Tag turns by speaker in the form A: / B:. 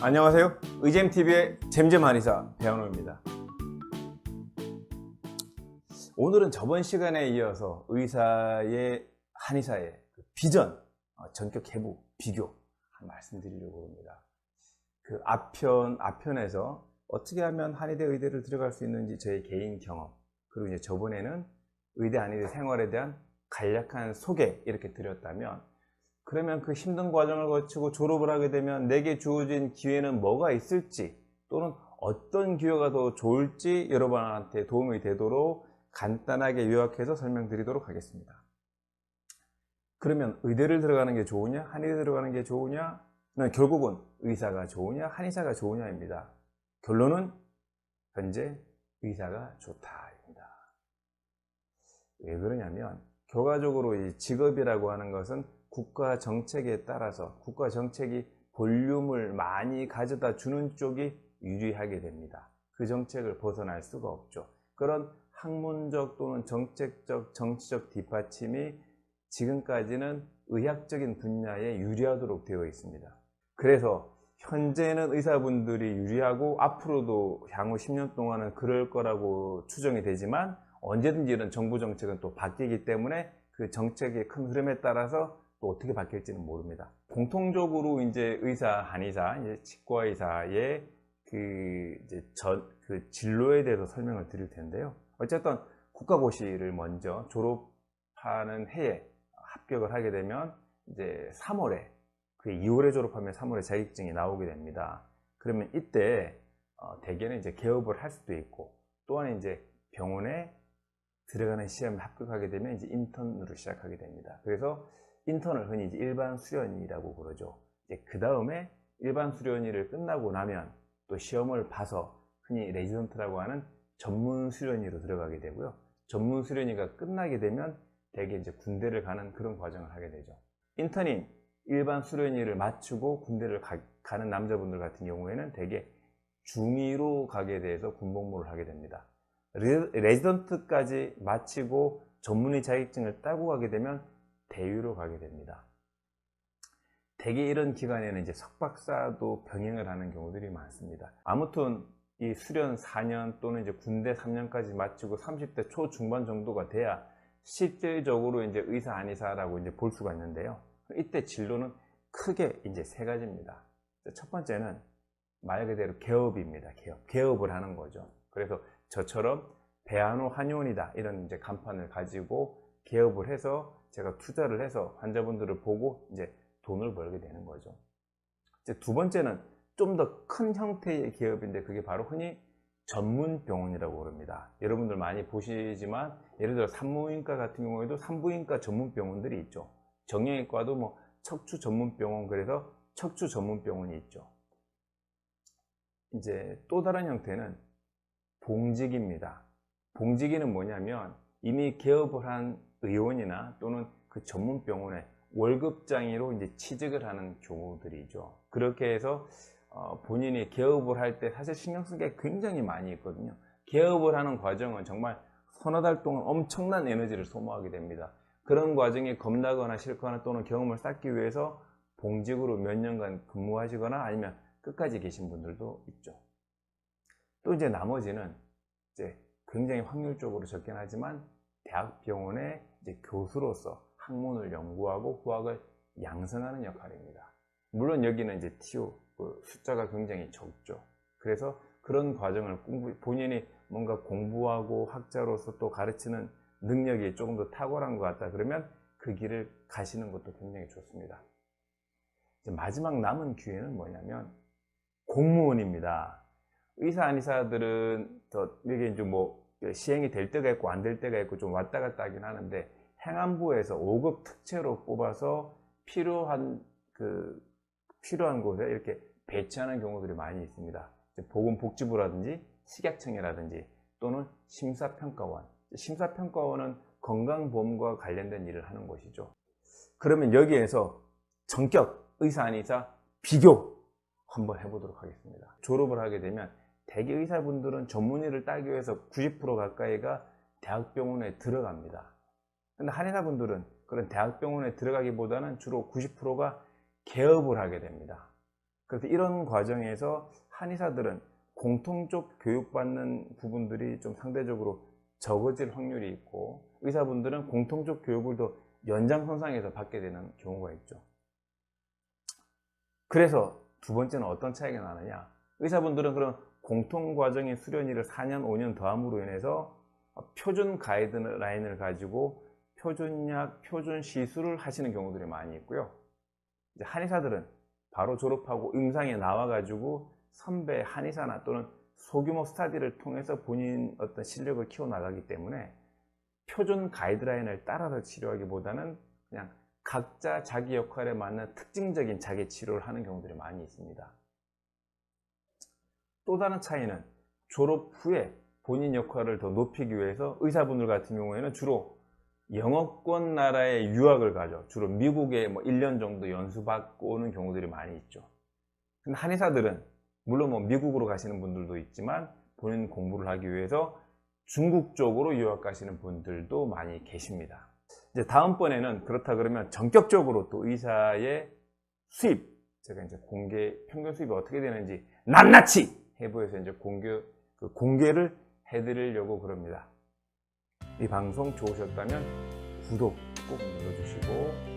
A: 안녕하세요. 의잼TV의 잼잼 한의사 배현호입니다. 오늘은 저번 시간에 이어서 의사의 한의사의 비전, 전격 개부, 비교 말씀드리려고 합니다. 그 앞편에서 어떻게 하면 한의대 의대를 들어갈 수 있는지 저의 개인 경험, 그리고 이제 저번에는 의대 한의대 생활에 대한 간략한 소개 이렇게 드렸다면, 그러면 그 힘든 과정을 거치고 졸업을 하게 되면 내게 주어진 기회는 뭐가 있을지, 또는 어떤 기회가 더 좋을지 여러분한테 도움이 되도록 간단하게 요약해서 설명드리도록 하겠습니다. 그러면 의대를 들어가는 게 좋으냐, 한의대 들어가는 게 좋으냐? 결국은 의사가 좋으냐, 한의사가 좋으냐입니다. 결론은 현재 의사가 좋다입니다. 왜 그러냐면, 결과적으로 이 직업이라고 하는 것은 국가 정책에 따라서 국가 정책이 볼륨을 많이 가져다 주는 쪽이 유리하게 됩니다. 그 정책을 벗어날 수가 없죠. 그런 학문적 또는 정책적, 정치적 뒷받침이 지금까지는 의학적인 분야에 유리하도록 되어 있습니다. 그래서 현재는 의사분들이 유리하고 앞으로도 향후 10년 동안은 그럴 거라고 추정이 되지만, 언제든지 이런 정부 정책은 또 바뀌기 때문에 그 정책의 큰 흐름에 따라서 또 어떻게 바뀔지는 모릅니다. 공통적으로 이제 의사, 한의사, 이제 치과의사의 그 진로에 대해서 설명을 드릴 텐데요. 어쨌든 국가고시를 먼저 졸업하는 해에 합격을 하게 되면 이제 3월에, 그 2월에 졸업하면 3월에 자격증이 나오게 됩니다. 그러면 이때 대개는 이제 개업을 할 수도 있고, 또한 이제 병원에 들어가는 시험에 합격하게 되면 이제 인턴으로 시작하게 됩니다. 그래서 인턴을 흔히 이제 일반 수련이라고 부르죠. 이제 그 다음에 일반 수련이를 끝나고 나면 또 시험을 봐서 흔히 레지던트라고 하는 전문 수련이로 들어가게 되고요. 전문 수련이가 끝나게 되면 대개 이제 군대를 가는 그런 과정을 하게 되죠. 인턴인 일반 수련이를 마치고 군대를 가는 남자분들 같은 경우에는 대개 중위로 가게 돼서 군복무를 하게 됩니다. 레지던트까지 마치고 전문의 자격증을 따고 가게 되면 대위로 가게 됩니다. 대개 이런 기간에는 이제 석박사도 병행을 하는 경우들이 많습니다. 아무튼 이 수련 4년 또는 이제 군대 3년까지 마치고 30대 초중반 정도가 돼야 실질적으로 이제 의사, 한의사라고 이제 볼 수가 있는데요. 이때 진로는 크게 이제 세 가지입니다. 첫 번째는 말 그대로 개업입니다. 개업을 하는 거죠. 그래서 저처럼 배한호 한의원이다 이런 이제 간판을 가지고 개업을 해서 제가 투자를 해서 환자분들을 보고 이제 돈을 벌게 되는 거죠. 이제 두 번째는 좀 더 큰 형태의 개업인데, 그게 바로 흔히 전문 병원이라고 그럽니다. 여러분들 많이 보시지만, 예를 들어 산부인과 같은 경우에도 산부인과 전문 병원들이 있죠. 정형외과도 뭐 척추 전문 병원, 그래서 척추 전문 병원이 있죠. 이제 또 다른 형태는 봉직입니다. 봉직이는 뭐냐면, 이미 개업을 한 의원이나 또는 그 전문 병원에 월급장애로 이제 취직을 하는 경우들이죠. 그렇게 해서 본인이 개업을 할 때 사실 신경 쓴 게 굉장히 많이 있거든요. 개업을 하는 과정은 정말 서너 달 동안 엄청난 에너지를 소모하게 됩니다. 그런 과정에 겁나거나 싫거나 또는 경험을 쌓기 위해서 봉직으로 몇 년간 근무하시거나 아니면 끝까지 계신 분들도 있죠. 또 이제 나머지는 이제 굉장히 확률적으로 적긴 하지만 대학병원의 이제 교수로서 학문을 연구하고 후학을 양성하는 역할입니다. 물론 여기는 이제 TO 숫자가 굉장히 적죠. 그래서 그런 과정을 본인이 뭔가 공부하고 학자로서 또 가르치는 능력이 조금 더 탁월한 것 같다 그러면 그 길을 가시는 것도 굉장히 좋습니다. 이제 마지막 남은 기회는 뭐냐면 공무원입니다. 의사, 한의사들은 이게 이제 뭐 시행이 될 때가 있고 안 될 때가 있고 좀 왔다 갔다 하긴 하는데, 행안부에서 5급 특채로 뽑아서 필요한 곳에 이렇게 배치하는 경우들이 많이 있습니다. 보건복지부라든지 식약청이라든지 또는 심사평가원. 심사평가원은 건강보험과 관련된 일을 하는 곳이죠. 그러면 여기에서 전격 의사, 한의사 비교 한번 해보도록 하겠습니다. 졸업을 하게 되면 대개 의사분들은 전문의를 따기 위해서 90% 가까이가 대학병원에 들어갑니다. 근데 한의사분들은 그런 대학병원에 들어가기보다는 주로 90%가 개업을 하게 됩니다. 그래서 이런 과정에서 한의사들은 공통적 교육받는 부분들이 좀 상대적으로 적어질 확률이 있고, 의사분들은 공통적 교육을 더 연장선상에서 받게 되는 경우가 있죠. 그래서 두 번째는 어떤 차이가 나느냐, 의사분들은 그런 공통과정의 수련일을 4년, 5년 더함으로 인해서 표준 가이드라인을 가지고 표준약, 표준시술을 하시는 경우들이 많이 있고요. 이제 한의사들은 바로 졸업하고 임상에 나와가지고 선배 한의사나 또는 소규모 스터디를 통해서 본인 어떤 실력을 키워나가기 때문에 표준 가이드라인을 따라서 치료하기보다는 그냥 각자 자기 역할에 맞는 특징적인 자기 치료를 하는 경우들이 많이 있습니다. 또 다른 차이는 졸업 후에 본인 역할을 더 높이기 위해서 의사분들 같은 경우에는 주로 영어권 나라에 유학을 가죠. 주로 미국에 1년 정도 연수받고 오는 경우들이 많이 있죠. 근데 한의사들은 물론 미국으로 가시는 분들도 있지만 본인 공부를 하기 위해서 중국 쪽으로 유학 가시는 분들도 많이 계십니다. 이제 다음번에는 그렇다 그러면 전격적으로 또 의사의 수입, 제가 이제 평균 수입이 어떻게 되는지 낱낱이 해부해서 이제 공개를 해드리려고 그럽니다. 이 방송 좋으셨다면 구독 꼭 눌러주시고